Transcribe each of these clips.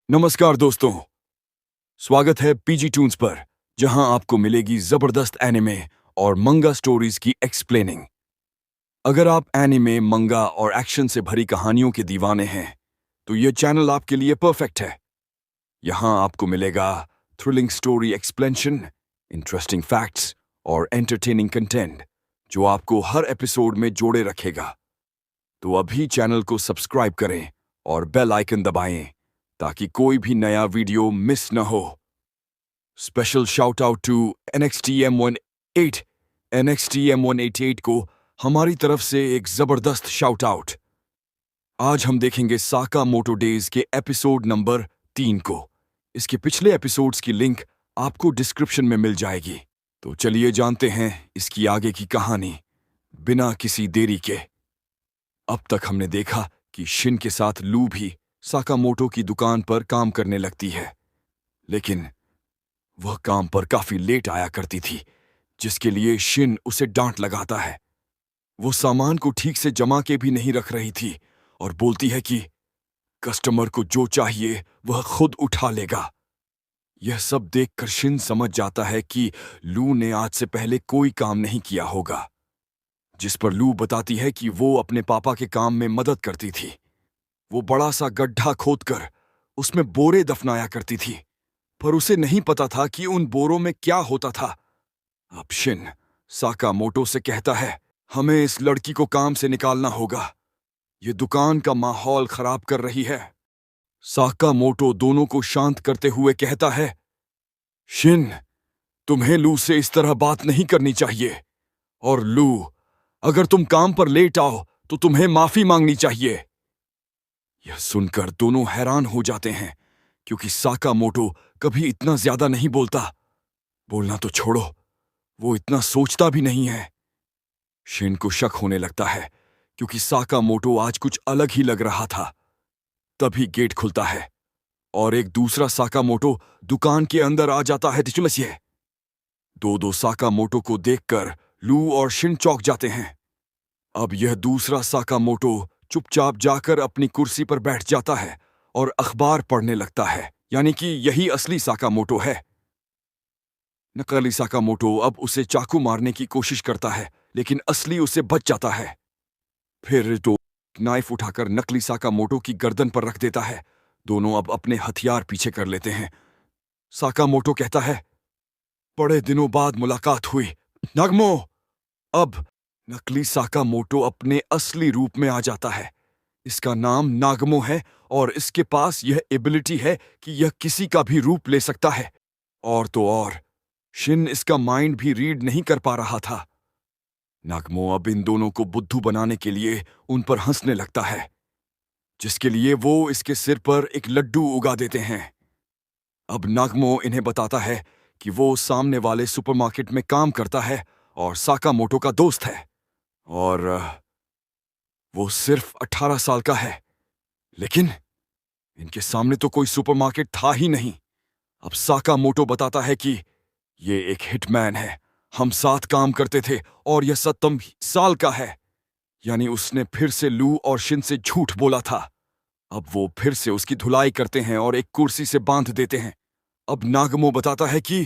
नमस्कार दोस्तों, स्वागत है पीजी टून्स पर, जहां आपको मिलेगी जबरदस्त एनिमे और मंगा स्टोरीज की एक्सप्लेनिंग। अगर आप एनिमे, मंगा और एक्शन से भरी कहानियों के दीवाने हैं, तो ये चैनल आपके लिए परफेक्ट है। यहां आपको मिलेगा thrilling story explanation, interesting facts और एंटरटेनिंग कंटेंट, जो आपको हर एपिसोड में जोड़े रखेगा। तो अभी चैनल को सब्सक्राइब करें और बेल आइकन दबाएं ताकि कोई भी नया वीडियो मिस न हो। Special shout out to NXTM18 NXTM188 को हमारी तरफ से एक जबरदस्त शाउट आउट। आज हम देखेंगे साका मोटो डेज के एपिसोड नंबर 3 को। इसके पिछले एपिसोड्स की लिंक आपको डिस्क्रिप्शन में मिल जाएगी। तो चलिए जानते हैं इसकी आगे की कहानी बिना किसी देरी के। अब तक हमने देखा कि शिन के साथ लू भी साकामोटो की दुकान पर काम करने लगती है, लेकिन वह काम पर काफी लेट आया करती थी, जिसके लिए शिन उसे डांट लगाता है। वो सामान को ठीक से जमा के भी नहीं रख रही थी और बोलती है कि कस्टमर को जो चाहिए वह खुद उठा लेगा। यह सब देखकर शिन समझ जाता है कि लू ने आज से पहले कोई काम नहीं किया होगा, जिस पर लू बताती है कि वो अपने पापा के काम में मदद करती थी। वो बड़ा सा गड्ढा खोदकर उसमें बोरे दफनाया करती थी, पर उसे नहीं पता था कि उन बोरों में क्या होता था। अब शिन साकामोटो से कहता है, हमें इस लड़की को काम से निकालना होगा, ये दुकान का माहौल खराब कर रही है। साकामोटो दोनों को शांत करते हुए कहता है, शिन, तुम्हें लू से इस तरह बात नहीं करनी चाहिए, और लू, अगर तुम काम पर लेट आओ तो तुम्हें माफी मांगनी चाहिए। यह सुनकर दोनों हैरान हो जाते हैं, क्योंकि साकामोटो कभी इतना ज्यादा नहीं बोलता। बोलना तो छोड़ो, वो इतना सोचता भी नहीं है। शिन को शक होने लगता है, क्योंकि साकामोटो आज कुछ अलग ही लग रहा था। तभी गेट खुलता है और एक दूसरा साकामोटो दुकान के अंदर आ जाता है। तिचुमसिए, दो साकामोटो को देखकर लू और शिन चौंक जाते हैं। अब यह दूसरा साकामोटो चुपचाप जाकर अपनी कुर्सी पर बैठ जाता है और अखबार पढ़ने लगता है, यानी कि यही असली साकामोटो है। नकली साकामोटो अब उसे चाकू मारने की कोशिश करता है, लेकिन असली उसे बच जाता है। फिर तो नाइफ उठाकर नकली साकामोटो की गर्दन पर रख देता है। दोनों अब अपने हथियार पीछे कर लेते हैं। साकामोटो कहता है, बड़े दिनों बाद मुलाकात हुई, नागमो। अब नकली साकामोटो अपने असली रूप में आ जाता है। इसका नाम नागमो है और इसके पास यह एबिलिटी है कि यह किसी का भी रूप ले सकता है। और तो और, शिन इसका माइंड भी रीड नहीं कर पा रहा था। नागमो अब इन दोनों को बुद्धू बनाने के लिए उन पर हंसने लगता है, जिसके लिए वो इसके सिर पर एक लड्डू उगा देते हैं। अब नागमो इन्हें बताता है कि वो सामने वाले सुपरमार्केट में काम करता है और साकामोटो का दोस्त है, और वो सिर्फ 18 साल का है। लेकिन इनके सामने तो कोई सुपरमार्केट था ही नहीं। अब साकामोटो बताता है कि ये एक हिटमैन है, हम साथ काम करते थे और यह 17 साल का है। यानी उसने फिर से लू और शिन से झूठ बोला था। अब वो फिर से उसकी धुलाई करते हैं और एक कुर्सी से बांध देते हैं। अब नागमो बताता है कि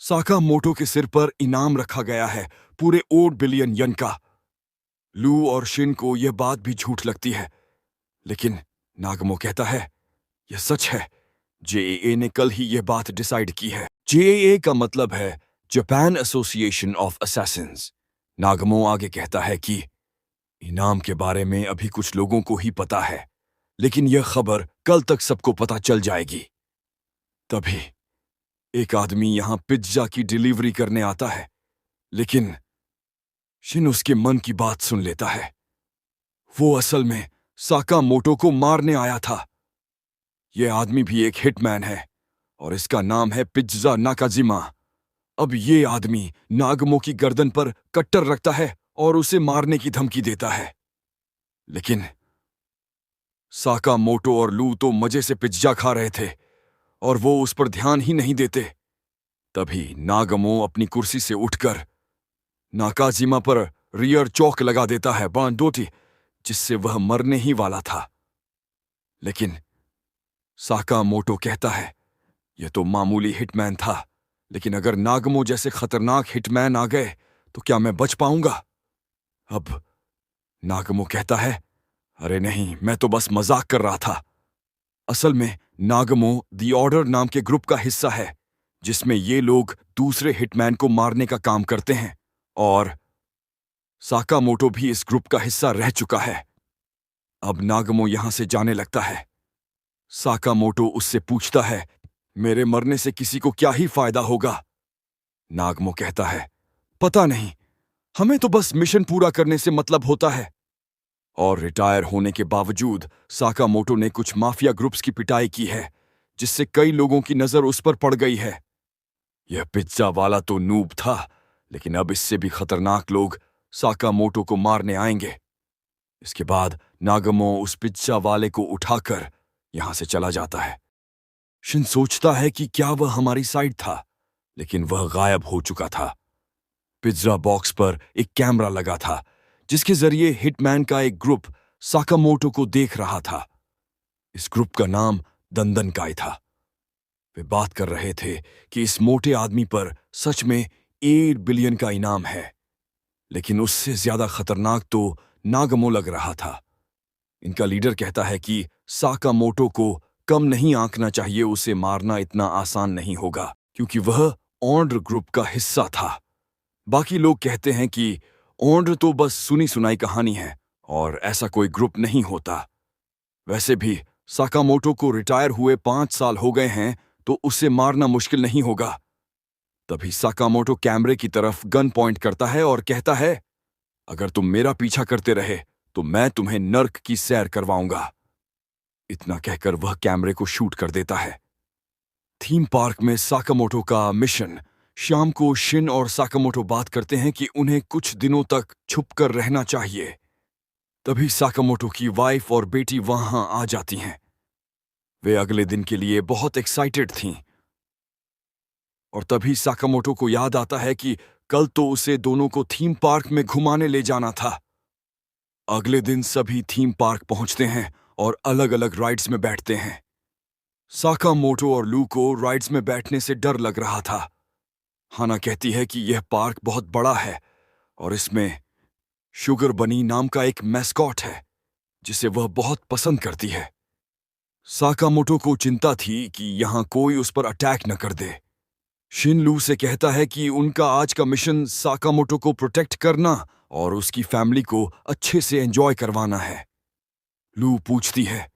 साकामोटो के सिर पर इनाम रखा गया है, पूरे 8 बिलियन यन का। लू और शिन को यह बात भी झूठ लगती है, लेकिन नागमो कहता है, यह सच है। जेएए ने कल ही यह बात डिसाइड की है। जेएए का मतलब है जापान एसोसिएशन ऑफ असैसिन्स। नागमो आगे कहता है कि इनाम के बारे में अभी कुछ लोगों को ही पता है, लेकिन यह खबर कल तक सबको पता चल जाएगी। तभी एक आदमी यहां पिज्जा की डिलीवरी करने आता है, लेकिन शिन उसके मन की बात सुन लेता है। वो असल में साकामोटो को मारने आया था। यह आदमी भी एक हिटमैन है और इसका नाम है पिज्जा नाकाजिमा। अब ये आदमी नागमो की गर्दन पर कट्टर रखता है और उसे मारने की धमकी देता है, लेकिन साकामोटो और लू तो मजे से पिज्जा खा रहे थे और वो उस पर ध्यान ही नहीं देते। तभी नागमो अपनी कुर्सी से उठकर नाकाजिमा पर रियर चौक लगा देता है, बांधोती, जिससे वह मरने ही वाला था। लेकिन साकामोटो कहता है, यह तो मामूली हिटमैन था, लेकिन अगर नागमो जैसे खतरनाक हिटमैन आ गए तो क्या मैं बच पाऊंगा? अब नागमो कहता है, अरे नहीं, मैं तो बस मजाक कर रहा था। असल में नागमो द ऑर्डर नाम के ग्रुप का हिस्सा है, जिसमें ये लोग दूसरे हिटमैन को मारने का काम करते हैं, और साकामोटो भी इस ग्रुप का हिस्सा रह चुका है। अब नागमो यहां से जाने लगता है। साकामोटो उससे पूछता है, मेरे मरने से किसी को क्या ही फायदा होगा? नागमो कहता है, पता नहीं, हमें तो बस मिशन पूरा करने से मतलब होता है। और रिटायर होने के बावजूद साकामोटो ने कुछ माफिया ग्रुप्स की पिटाई की है, जिससे कई लोगों की नजर उस पर पड़ गई है। यह पिज्जा वाला तो नूब था, लेकिन अब इससे भी खतरनाक लोग साकामोटो को मारने आएंगे। इसके बाद नागमो उस पिज्जा वाले को उठाकर यहां से चला जाता है। शिन सोचता है कि क्या वह हमारी साइड था, लेकिन वह गायब हो चुका था। पिज्जा बॉक्स पर एक कैमरा लगा था, जिसके जरिए हिटमैन का एक ग्रुप साकामोटो को देख रहा था। इस ग्रुप का नाम दंदनकाई था। वे बात कर रहे थे कि इस मोटे आदमी पर सच में 8 बिलियन का इनाम है, लेकिन उससे ज्यादा खतरनाक तो नागमो लग रहा था। इनका लीडर कहता है कि साकामोटो को कम नहीं आंकना चाहिए, उसे मारना इतना आसान नहीं होगा, क्योंकि वह ऑन्ड्र ग्रुप का हिस्सा था। बाकी लोग कहते हैं कि ऑन्ड्र तो बस सुनी सुनाई कहानी है और ऐसा कोई ग्रुप नहीं होता। वैसे भी साकामोटो को रिटायर हुए 5 साल हो गए हैं, तो उसे मारना मुश्किल नहीं होगा। तभी साकामोटो कैमरे की तरफ गन पॉइंट करता है और कहता है, अगर तुम मेरा पीछा करते रहे तो मैं तुम्हें नर्क की सैर करवाऊंगा। इतना कहकर वह कैमरे को शूट कर देता है। थीम पार्क में साकामोटो का मिशन। शाम को शिन और साकामोटो बात करते हैं कि उन्हें कुछ दिनों तक छुपकर रहना चाहिए। तभी साकामोटो की वाइफ और बेटी वहां आ जाती हैं। वे अगले दिन के लिए बहुत एक्साइटेड थीं। और तभी साकामोटो को याद आता है कि कल तो उसे दोनों को थीम पार्क में घुमाने ले जाना था। अगले दिन सभी थीम पार्क पहुंचते हैं और अलग अलग राइड्स में बैठते हैं। साकामोटो और लू को राइड्स में बैठने से डर लग रहा था। हाना कहती है कि यह पार्क बहुत बड़ा है और इसमें शुगर बनी नाम का एक मैस्कॉट है, जिसे वह बहुत पसंद करती है। साकामोटो को चिंता थी कि यहां कोई उस पर अटैक न कर दे। शिन लू से कहता है कि उनका आज का मिशन साकामोटो को प्रोटेक्ट करना और उसकी फैमिली को अच्छे से एंजॉय करवाना है। लू पूछती है,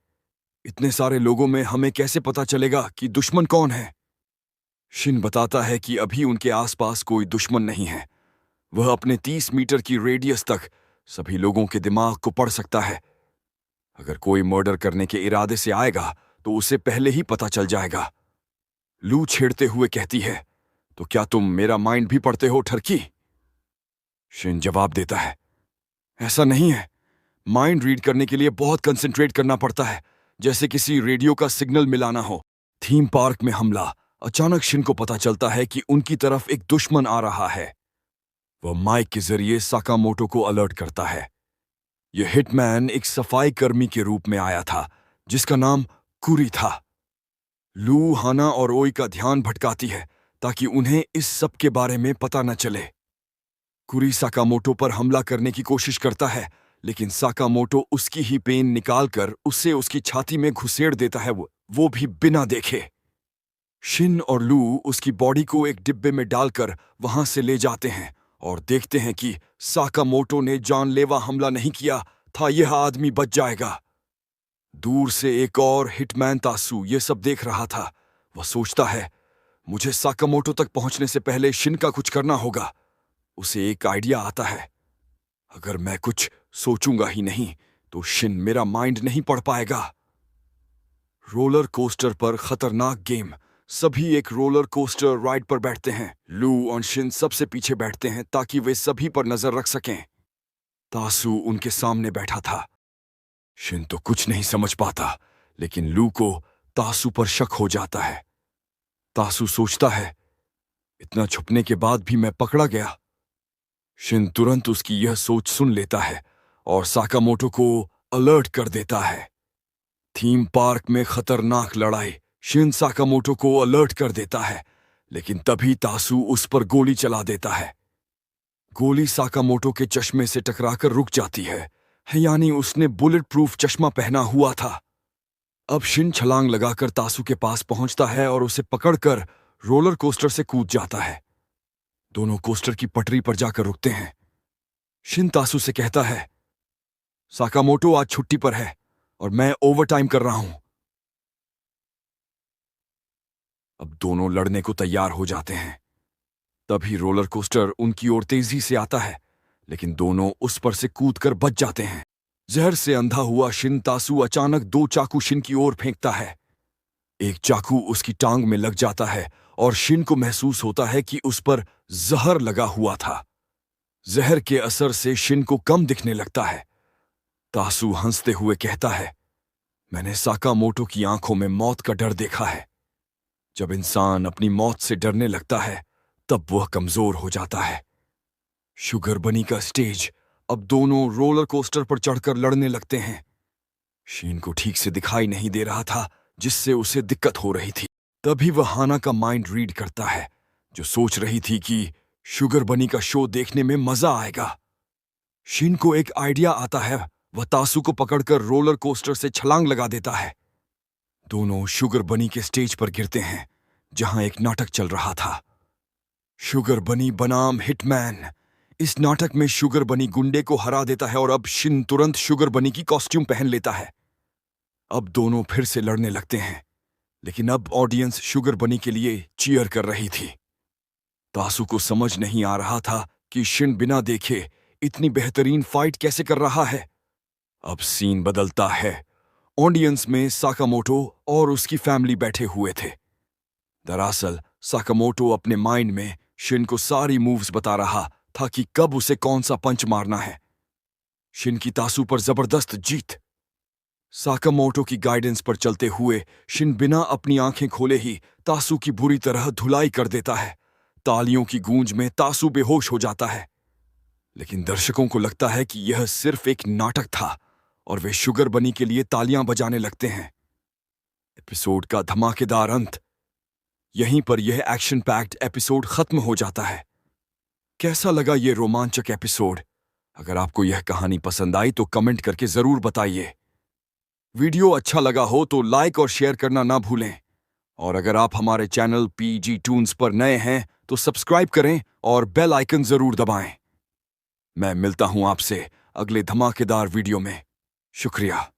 इतने सारे लोगों में हमें कैसे पता चलेगा कि दुश्मन कौन है? शिन बताता है कि अभी उनके आसपास कोई दुश्मन नहीं है। वह अपने 30 मीटर की रेडियस तक सभी लोगों के दिमाग को पढ़ सकता है। अगर कोई मर्डर करने के इरादे से आएगा तो उसे पहले ही पता चल जाएगा। लू छेड़ते हुए कहती है, तो क्या तुम मेरा माइंड भी पढ़ते हो ठरकी? शिन जवाब देता है, ऐसा नहीं है। माइंड रीड करने के लिए बहुत कंसंट्रेट करना पड़ता है, जैसे किसी रेडियो का सिग्नल मिलाना हो। थीम पार्क में हमला। अचानक शिन को पता चलता है कि उनकी तरफ एक दुश्मन आ रहा है। वह माइक के जरिए साकामोटो को अलर्ट करता है। यह हिटमैन एक सफाई कर्मी के रूप में आया था, जिसका नाम कुरी था। लू, हाना और ओई का ध्यान भटकाती है ताकि उन्हें इस सब के बारे में पता न चले। कुरी साकामोटो पर हमला करने की कोशिश करता है, लेकिन साकामोटो उसकी ही पेन निकालकर उसे उसकी छाती में घुसेड़ देता है, वो भी बिना देखे। शिन और लू उसकी बॉडी को एक डिब्बे में डालकर वहां से ले जाते हैं और देखते हैं कि साकामोटो ने जानलेवा हमला नहीं किया था, यह आदमी बच जाएगा। दूर से एक और हिटमैन तासु ये सब देख रहा था। वह सोचता है, मुझे साकामोटो तक पहुंचने से पहले शिन का कुछ करना होगा। उसे एक आइडिया आता है, अगर मैं कुछ सोचूंगा ही नहीं तो शिन मेरा माइंड नहीं पढ़ पाएगा। रोलर कोस्टर पर खतरनाक गेम। सभी एक रोलर कोस्टर राइड पर बैठते हैं। लू और शिन सबसे पीछे बैठते हैं ताकि वे सभी पर नजर रख सकें। तासु उनके सामने बैठा था। शिन तो कुछ नहीं समझ पाता, लेकिन लू को तासु पर शक हो जाता है। तासु सोचता है, इतना छुपने के बाद भी मैं पकड़ा गया। शिन तुरंत उसकी यह सोच सुन लेता है और साकामोटो को अलर्ट कर देता है। थीम पार्क में खतरनाक लड़ाई शिन साकामोटो को अलर्ट कर देता है, लेकिन तभी तासू उस पर गोली चला देता है। गोली साकामोटो के चश्मे से टकराकर रुक जाती है, यानी उसने बुलेट प्रूफ चश्मा पहना हुआ था। अब शिन छलांग लगाकर तासू के पास पहुंचता है और उसे पकड़कर रोलर कोस्टर से कूद जाता है। दोनों कोस्टर की पटरी पर जाकर रुकते हैं। शिन तासू से कहता है, साकामोटो आज छुट्टी पर है और मैं ओवरटाइम कर रहा हूं। अब दोनों लड़ने को तैयार हो जाते हैं। तभी रोलर कोस्टर उनकी ओर तेजी से आता है, लेकिन दोनों उस पर से कूदकर बच जाते हैं। जहर से अंधा हुआ शिन तासू अचानक 2 चाकू शिन की ओर फेंकता है। एक चाकू उसकी टांग में लग जाता है और शिन को महसूस होता है कि उस पर जहर लगा हुआ था। जहर के असर से शिन को कम दिखने लगता है। तासू हंसते हुए कहता है, मैंने साकामोटो की आंखों में मौत का डर देखा है। जब इंसान अपनी मौत से डरने लगता है, तब वह कमजोर हो जाता है। शुगर बनी का स्टेज। अब दोनों रोलर कोस्टर पर चढ़कर लड़ने लगते हैं। शिन को ठीक से दिखाई नहीं दे रहा था, जिससे उसे दिक्कत हो रही थी। तभी वह हाना का माइंड रीड करता है, जो सोच रही थी कि शुगर बनी का शो देखने में मजा आएगा। शिन को एक आइडिया आता है। वह तासू को पकड़कर रोलर कोस्टर से छलांग लगा देता है। दोनों शुगर बनी के स्टेज पर गिरते हैं, जहां एक नाटक चल रहा था। शुगर बनी बनाम हिटमैन। इस नाटक में शुगर बनी गुंडे को हरा देता है और अब शिन तुरंत शुगर बनी की कॉस्ट्यूम पहन लेता है। अब दोनों फिर से लड़ने लगते हैं, लेकिन अब ऑडियंस शुगर बनी के लिए चीयर कर रही थी। तासू को समझ नहीं आ रहा था कि शिन बिना देखे इतनी बेहतरीन फाइट कैसे कर रहा है। अब सीन बदलता है। ऑडियंस में साकामोटो और उसकी फैमिली बैठे हुए थे। दरअसल साकामोटो अपने माइंड में शिन को सारी मूव्स बता रहा था कि कब उसे कौन सा पंच मारना है। शिन की तासू पर जबरदस्त जीत। साकामोटो की गाइडेंस पर चलते हुए शिन बिना अपनी आंखें खोले ही तासू की बुरी तरह धुलाई कर देता है। तालियों की गूंज में तासू बेहोश हो जाता है, लेकिन दर्शकों को लगता है कि यह सिर्फ एक नाटक था और वे शुगर बनी के लिए तालियां बजाने लगते हैं। एपिसोड का धमाकेदार अंत। यहीं पर यह एक्शन पैक्ड एपिसोड खत्म हो जाता है। कैसा लगा ये रोमांचक एपिसोड? अगर आपको यह कहानी पसंद आई तो कमेंट करके जरूर बताइए। वीडियो अच्छा लगा हो तो लाइक और शेयर करना ना भूलें। और अगर आप हमारे चैनल पीजी टून्स पर नए हैं तो सब्सक्राइब करें और बेल आइकन जरूर दबाएं। मैं मिलता हूं आपसे अगले धमाकेदार वीडियो में। शुक्रिया।